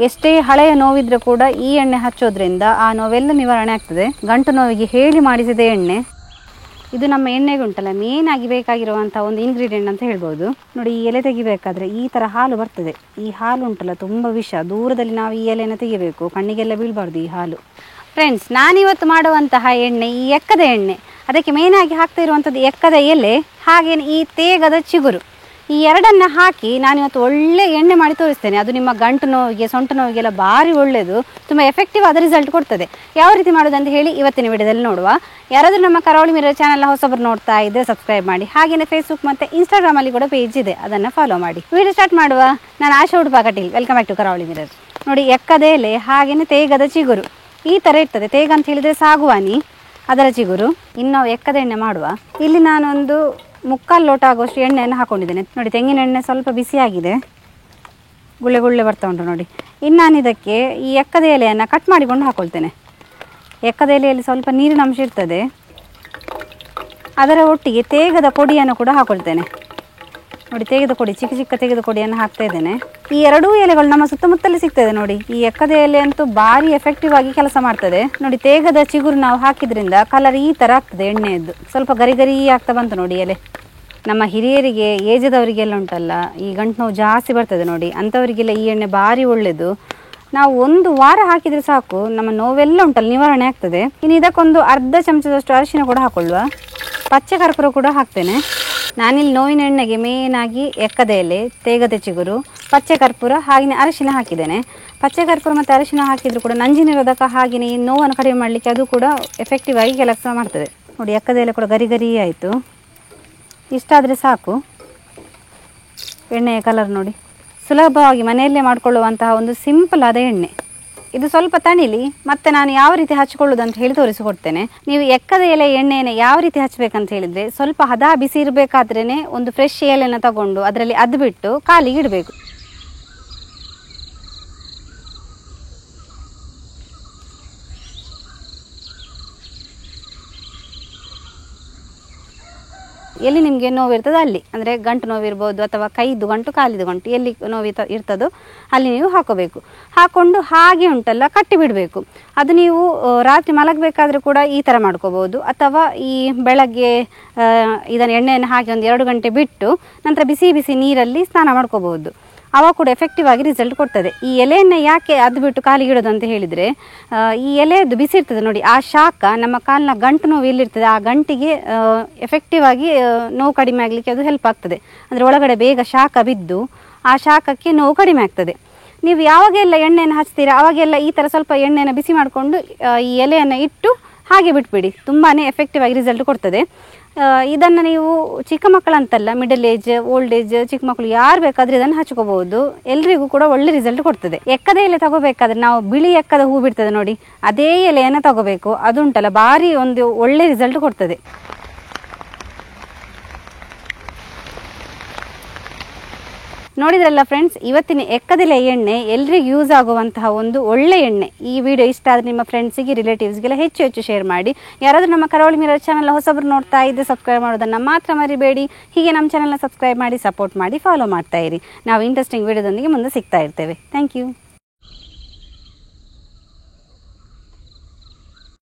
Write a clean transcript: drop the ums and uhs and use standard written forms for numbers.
ಎಷ್ಟೇ ಹಳೆಯ ನೋವಿದ್ರೂ ಕೂಡ ಈ ಎಣ್ಣೆ ಹಚ್ಚೋದ್ರಿಂದ ಆ ನೋವೆಲ್ಲ ನಿವಾರಣೆ ಆಗ್ತದೆ. ಗಂಟು ನೋವಿಗೆ ಹೇಳಿ ಮಾಡಿಸಿದ ಎಣ್ಣೆ ಇದು. ನಮ್ಮ ಎಣ್ಣೆಗೆ ಉಂಟಲ್ಲ ಮೇನ್ ಆಗಿ ಬೇಕಾಗಿರುವಂಥ ಒಂದು ಇಂಗ್ರೀಡಿಯೆಂಟ್ ಅಂತ ಹೇಳ್ಬೋದು. ನೋಡಿ, ಈ ಎಲೆ ತೆಗಿಬೇಕಾದ್ರೆ ಈ ಥರ ಹಾಲು ಬರ್ತದೆ. ಈ ಹಾಲು ಉಂಟಲ್ಲ ತುಂಬ ವಿಷ. ದೂರದಲ್ಲಿ ನಾವು ಈ ಎಲೆನ ತೆಗಿಬೇಕು, ಕಣ್ಣಿಗೆಲ್ಲ ಬೀಳಬಾರ್ದು ಈ ಹಾಲು. ಫ್ರೆಂಡ್ಸ್, ನಾನಿವತ್ತು ಮಾಡುವಂತಹ ಎಣ್ಣೆ ಈ ಎಕ್ಕದ ಎಣ್ಣೆ. ಅದಕ್ಕೆ ಮೇನಾಗಿ ಹಾಕ್ತಾ ಇರುವಂಥದ್ದು ಎಕ್ಕದ ಎಲೆ, ಹಾಗೆಯೇ ಈ ತೇಗದ ಚಿಗುರು. ಈ ಎರಡನ್ನು ಹಾಕಿ ನಾನಿವತ್ತು ಒಳ್ಳೆ ಎಣ್ಣೆ ಮಾಡಿ ತೋರಿಸ್ತೇನೆ. ಅದು ನಿಮ್ಮ ಗಂಟು ನೋವಿಗೆ, ಸೊಂಟ ನೋವಿಗೆಲ್ಲ ಭಾರಿ ಒಳ್ಳೆಯದು, ತುಂಬ ಎಫೆಕ್ಟಿವ್ ಆದ ರಿಸಲ್ಟ್ ಕೊಡ್ತದೆ. ಯಾವ ರೀತಿ ಮಾಡೋದಂತ ಹೇಳಿ ಇವತ್ತಿನ ವಿಡಿಯೋದಲ್ಲಿ ನೋಡುವ. ಯಾರಾದರೂ ನಮ್ಮ ಕರಾವಳಿ ಮಿರರ್ ಚಾನಲ್ ಹೊಸಬರು ನೋಡ್ತಾ ಇದ್ದರೆ ಸಬ್ಸ್ಕ್ರೈಬ್ ಮಾಡಿ. ಹಾಗೆಯೇ ಫೇಸ್ಬುಕ್ ಮತ್ತು ಇನ್ಸ್ಟಾಗ್ರಾಮಲ್ಲಿ ಕೂಡ ಪೇಜ್ ಇದೆ, ಅದನ್ನು ಫಾಲೋ ಮಾಡಿ. ವಿಡಿಯೋ ಸ್ಟಾರ್ಟ್ ಮಾಡುವ. ನಾನು Asha Udupa Kateel. Welcome back to Karavali mirror. ನೋಡಿ, ಎಕ್ಕದ ಎಲೆ ಹಾಗೆಯೇ ತೇಗದ ಚಿಗುರು ಈ ಥರ ಇರ್ತದೆ. ತೇಗ ಅಂತ ಹೇಳಿದರೆ ಸಾಗುವಾನಿ, ಅದರ ಚಿಗುರು. ಇನ್ನು ಎಕ್ಕದ ಎಣ್ಣೆ ಮಾಡುವ. ಇಲ್ಲಿ ನಾನೊಂದು 3/4 ಲೋಟ ಆಗುವಷ್ಟು ಎಣ್ಣೆಯನ್ನು ಹಾಕೊಂಡಿದ್ದೇನೆ. ನೋಡಿ, ತೆಂಗಿನ ಎಣ್ಣೆ ಸ್ವಲ್ಪ ಬಿಸಿಯಾಗಿದೆ, ಗುಳ್ಳೆ ಗುಳ್ಳೆ ಬರ್ತಾ ಉಂಟು ನೋಡಿ. ಇನ್ನು ನಾನು ಇದಕ್ಕೆ ಈ ಎಕ್ಕದ ಎಲೆಯನ್ನು ಕಟ್ ಮಾಡಿಕೊಂಡು ಹಾಕೊಳ್ತೇನೆ. ಎಕ್ಕದ ಎಲೆಯಲ್ಲಿ ಸ್ವಲ್ಪ ನೀರಿನ ಅಂಶ ಇರ್ತದೆ. ಅದರ ಒಟ್ಟಿಗೆ ತೇಗದ ಪೊಡಿಯನ್ನು ಕೂಡ ಹಾಕೊಳ್ತೇನೆ. ನೋಡಿ, ತೇಗದ ಪೊಡಿ, ಚಿಕ್ಕ ಚಿಕ್ಕ ತೇಗದ ಪೊಡಿಯನ್ನು ಹಾಕ್ತಾ ಇದ್ದೇನೆ. ಈ ಎರಡೂ ಎಲೆಗಳು ನಮ್ಮ ಸುತ್ತಮುತ್ತಲೇ ಸಿಗ್ತದೆ ನೋಡಿ. ಈ ಎಕ್ಕದ ಎಲೆ ಅಂತೂ ಭಾರಿ ಎಫೆಕ್ಟಿವ್ ಆಗಿ ಕೆಲಸ ಮಾಡ್ತದೆ. ನೋಡಿ, ತೇಗದ ಚಿಗುರು ನಾವು ಹಾಕಿದ್ರಿಂದ ಕಲರ್ ಈ ಥರ ಆಗ್ತದೆ ಎಣ್ಣೆಯದ್ದು. ಸ್ವಲ್ಪ ಗರಿ ಗರಿ ಆಗ್ತಾ ಬಂತು ನೋಡಿ ಎಲೆ. ನಮ್ಮ ಹಿರಿಯರಿಗೆ, ಏಜದವರಿಗೆಲ್ಲ ಉಂಟಲ್ಲ ಈ ಗಂಟು ನೋವು ಜಾಸ್ತಿ ಬರ್ತದೆ ನೋಡಿ, ಅಂಥವರಿಗೆಲ್ಲ ಈ ಎಣ್ಣೆ ಭಾರಿ ಒಳ್ಳೆಯದು. ನಾವು 1 ವಾರ ಹಾಕಿದರೆ ಸಾಕು, ನಮ್ಮ ನೋವೆಲ್ಲ ಉಂಟಲ್ಲ ನಿವಾರಣೆ ಆಗ್ತದೆ. ಇನ್ನು ಇದಕ್ಕೊಂದು ಅರ್ಧ ಚಮಚದಷ್ಟು ಅರಿಶಿನ ಕೂಡ ಹಾಕೊಳ್ಳುವ. ಪಚ್ಚೆ ಕರ್ಪೂರ ಕೂಡ ಹಾಕ್ತೇನೆ. ನಾನಿಲ್ಲಿ ನೋವಿನ ಎಣ್ಣೆಗೆ ಮೇನಾಗಿ ಎಕ್ಕದ ಎಲೆ, ತೇಗದ ಚಿಗುರು, ಪಚ್ಚೆ ಕರ್ಪೂರ ಹಾಗೆಯೇ ಅರಿಶಿನ ಹಾಕಿದ್ದೇನೆ. ಪಚ್ಚೆ ಕರ್ಪೂರ ಮತ್ತು ಅರಿಶಿನ ಹಾಕಿದರೂ ಕೂಡ ನಂಜಿನಿರೋಧಕ, ಹಾಗೆಯೇ ಈ ನೋವನ್ನು ಕಡಿಮೆ ಮಾಡಲಿಕ್ಕೆ ಅದು ಕೂಡ ಎಫೆಕ್ಟಿವ್ ಆಗಿ ಕೆಲಸ ಮಾಡ್ತದೆ. ನೋಡಿ, ಎಕ್ಕದ ಎಲೆ ಕೂಡ ಗರಿ ಗರಿ ಆಯಿತು. ಇಷ್ಟಾದರೆ ಸಾಕು. ಎಣ್ಣೆಯ ಕಲರ್ ನೋಡಿ, ಸುಲಭವಾಗಿ ಮನೆಯಲ್ಲೇ ಮಾಡಿಕೊಳ್ಳುವಂತಹ ಒಂದು ಸಿಂಪಲ್ ಆದ ಎಣ್ಣೆ ಇದು. ಸ್ವಲ್ಪ ತಣಿಲಿ, ಮತ್ತೆ ನಾನು ಯಾವ ರೀತಿ ಹಚ್ಕೊಳ್ಳೋದು ಅಂತ ಹೇಳಿ ತೋರಿಸಿಕೊಡ್ತೇನೆ. ನೀವು ಎಕ್ಕದ ಎಲೆ ಎಣ್ಣೆಯನ್ನು ಯಾವ ರೀತಿ ಹಚ್ಚಬೇಕಂತ ಹೇಳಿದರೆ, ಸ್ವಲ್ಪ ಹದ ಬಿಸಿ ಇರಬೇಕಾದ್ರೇ ಒಂದು ಫ್ರೆಶ್ ಎಲೆಯನ್ನು ತಗೊಂಡು ಅದರಲ್ಲಿ ಅದ್ಬಿಟ್ಟು ಕಾಲಿಗೆ ಇಡಬೇಕು. ಎಲ್ಲಿ ನಿಮಗೆ ನೋವು ಇರ್ತದೆ ಅಲ್ಲಿ, ಅಂದರೆ ಗಂಟು ನೋವು ಇರ್ಬೋದು ಅಥವಾ ಕೈದು ಗಂಟು, ಕಾಲಿದು ಗಂಟು, ಎಲ್ಲಿ ನೋವು ಇರ್ತದೋ ಅಲ್ಲಿ ನೀವು ಹಾಕೋಬೇಕು. ಹಾಕ್ಕೊಂಡು ಹಾಗೆ ಉಂಟಲ್ಲ ಕಟ್ಟಿ ಬಿಡಬೇಕು. ಅದು ನೀವು ರಾತ್ರಿ ಮಲಗಬೇಕಾದ್ರೂ ಕೂಡ ಈ ಥರ ಮಾಡ್ಕೋಬೋದು, ಅಥವಾ ಈ ಬೆಳಗ್ಗೆ ಇದನ್ನು ಎಣ್ಣೆಯನ್ನು ಹಾಕಿ ಒಂದು 2 ಗಂಟೆ ಬಿಟ್ಟು ನಂತರ ಬಿಸಿ ಬಿಸಿ ನೀರಲ್ಲಿ ಸ್ನಾನ ಮಾಡ್ಕೋಬೋದು. ಆವಾಗ ಕೂಡ ಎಫೆಕ್ಟಿವ್ ಆಗಿ ರಿಸಲ್ಟ್ ಕೊಡ್ತದೆ. ಈ ಎಲೆಯನ್ನು ಯಾಕೆ ಅದು ಬಿಟ್ಟು ಕಾಲಿಗೆ ಇಡೋದು ಅಂತ ಹೇಳಿದರೆ, ಈ ಎಲೆಯದ್ದು ಬಿಸಿ ಇರ್ತದೆ ನೋಡಿ, ಆ ಶಾಖ ನಮ್ಮ ಕಾಲಿನ ಗಂಟು ನೋವು ಎಲ್ಲಿರ್ತದೆ ಆ ಗಂಟಿಗೆ ಎಫೆಕ್ಟಿವ್ ಆಗಿ ನೋವು ಕಡಿಮೆ ಆಗಲಿಕ್ಕೆ ಅದು ಹೆಲ್ಪ್ ಆಗ್ತದೆ. ಅಂದರೆ ಒಳಗಡೆ ಬೇಗ ಶಾಖ ಬಿದ್ದು ಆ ಶಾಖಕ್ಕೆ ನೋವು ಕಡಿಮೆ ಆಗ್ತದೆ. ನೀವು ಯಾವಾಗೆಲ್ಲ ಎಣ್ಣೆಯನ್ನು ಹಚ್ತೀರಾ ಆವಾಗೆಲ್ಲ ಈ ಥರ ಸ್ವಲ್ಪ ಎಣ್ಣೆಯನ್ನು ಬಿಸಿ ಮಾಡಿಕೊಂಡು ಈ ಎಲೆಯನ್ನು ಇಟ್ಟು ಹಾಗೆ ಬಿಟ್ಬಿಡಿ. ತುಂಬಾ ಎಫೆಕ್ಟಿವ್ ಆಗಿ ರಿಸಲ್ಟ್ ಕೊಡ್ತದೆ. ಇದನ್ನು ನೀವು ಚಿಕ್ಕ ಮಕ್ಕಳಂತಲ್ಲ, ಮಿಡಲ್ ಏಜ್, ಓಲ್ಡ್ ಏಜ್, ಚಿಕ್ಕ ಮಕ್ಕಳು ಯಾರು ಬೇಕಾದರೆ ಇದನ್ನು ಹಚ್ಕೋಬಹುದು. ಎಲ್ರಿಗೂ ಕೂಡ ಒಳ್ಳೆ ರಿಸಲ್ಟ್ ಕೊಡ್ತದೆ. ಎಕ್ಕದ ಎಲೆ ತಗೋಬೇಕಾದ್ರೆ ನಾವು ಬಿಳಿ ಎಕ್ಕದ ಹೂ ಬಿಡ್ತದೆ ನೋಡಿ, ಅದೇ ಎಲೆಯನ್ನು ತಗೋಬೇಕು. ಅದು ಉಂಟಲ್ಲ ಭಾರಿ ಒಂದು ಒಳ್ಳೆ ರಿಸಲ್ಟ್ ಕೊಡ್ತದೆ. ನೋಡಿದ್ರಲ್ಲ ಫ್ರೆಂಡ್ಸ್, ಇವತ್ತಿನ ಎಕ್ಕದೆಲೆ ಎಣ್ಣೆ ಎಲ್ರಿಗೂ ಯೂಸ್ ಆಗುವಂತಹ ಒಂದು ಒಳ್ಳೆ ಎಣ್ಣೆ. ಈ ವಿಡಿಯೋ ಇಷ್ಟ ಆದರೆ ನಿಮ್ಮ ಫ್ರೆಂಡ್ಸಿಗೆ, ರಿಲೇಟಿವ್ಸ್ಗೆಲ್ಲ ಹೆಚ್ಚು ಶೇರ್ ಮಾಡಿ. ಯಾರಾದರೂ ನಮ್ಮ ಕರಾವಳಿ ಮಿರರ್ ಚಾನಲ್ ಹೊಸಬರು ನೋಡ್ತಾ ಇದ್ದರೆ ಸಬ್ಸ್ಕ್ರೈಬ್ ಮಾಡೋದನ್ನು ಮಾತ್ರ ಮರಿಬೇಡಿ. ಹೀಗೆ ನಮ್ಮ ಚಾನಲ್ನ ಸಬ್ಸ್ಕ್ರೈಬ್ ಮಾಡಿ, ಸಪೋರ್ಟ್ ಮಾಡಿ, ಫಾಲೋ ಮಾಡ್ತಾ ಇರಿ. ನಾವು ಇಂಟ್ರೆಸ್ಟಿಂಗ್ ವಿಡಿಯೋದೊಂದಿಗೆ ಮುಂದೆ ಸಿಗ್ತಾ ಇರ್ತೇವೆ. Thank you.